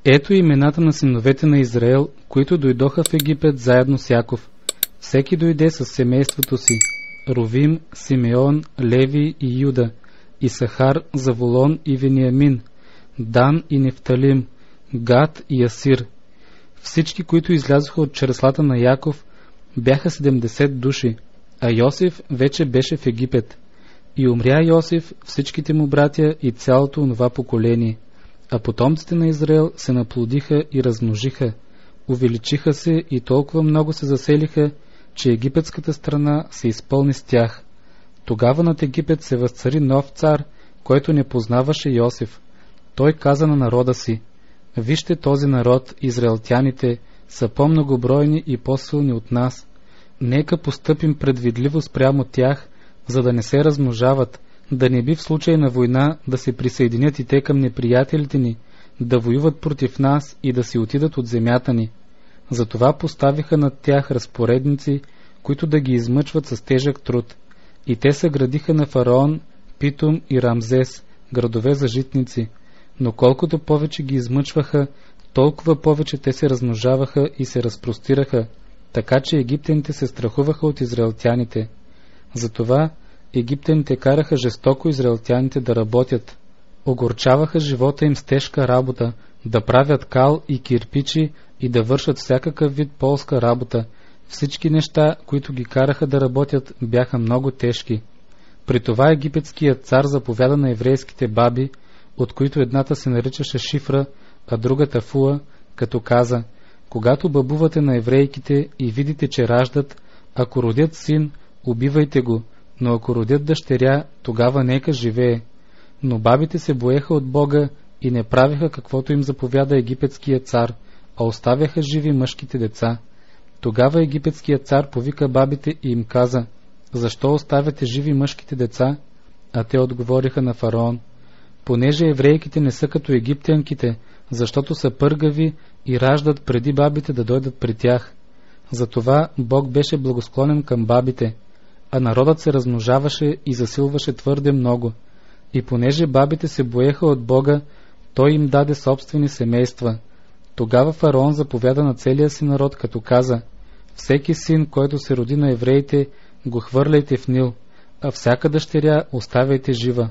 Ето имената на синовете на Израел, които дойдоха в Египет заедно с Яков. Всеки дойде със семейството си: Рувим, Симеон, Леви и Юда, Исахар, Заволон и Вениамин, Дан и Нефталим, Гад и Асир. Всички, които излязоха от чреслата на Яков, бяха 70 души, а Йосиф вече беше в Египет. И умря Йосиф, всичките му братя и цялото онова поколение. А потомците на Израел се наплодиха и размножиха, увеличиха се и толкова много се заселиха, че египетската страна се изпълни с тях. Тогава над Египет се възцари нов цар, който не познаваше Йосиф. Той каза на народа си: вижте, този народ, израелтяните, са по-многобройни и по-силни от нас. Нека постъпим предвидливо спрямо тях, за да не се размножават, да не би в случай на война да се присъединят и те към неприятелите ни, да воюват против нас и да си отидат от земята ни. Затова поставиха над тях разпоредници, които да ги измъчват с тежък труд. И те съградиха на фараон Питом и Рамзес, градове за житници. Но колкото повече ги измъчваха, толкова повече те се размножаваха и се разпростираха, така че египтяните се страхуваха от израелтяните. Затова египтяните караха жестоко израелтяните да работят. Огорчаваха живота им с тежка работа, да правят кал и кирпичи и да вършат всякакъв вид полска работа. Всички неща, които ги караха да работят, бяха много тежки. При това египетският цар заповяда на еврейските баби, от които едната се наричаше Шифра, а другата Фуа, като каза: когато бабувате на еврейките и видите, че раждат, ако родят син, убивайте го, но ако родят дъщеря, тогава нека живее. Но бабите се боеха от Бога и не правиха каквото им заповяда египетският цар, а оставяха живи мъжките деца. Тогава египетският цар повика бабите и им каза: защо оставяте живи мъжките деца? А те отговориха на фараон: понеже еврейките не са като египтянките, защото са пъргави и раждат преди бабите да дойдат при тях. Затова Бог беше благосклонен към бабите, а народът се размножаваше и засилваше твърде много. И понеже бабите се боеха от Бога, той им даде собствени семейства. Тогава фараон заповяда на целия си народ, като каза: всеки син, който се роди на евреите, го хвърляйте в Нил, а всяка дъщеря оставяйте жива.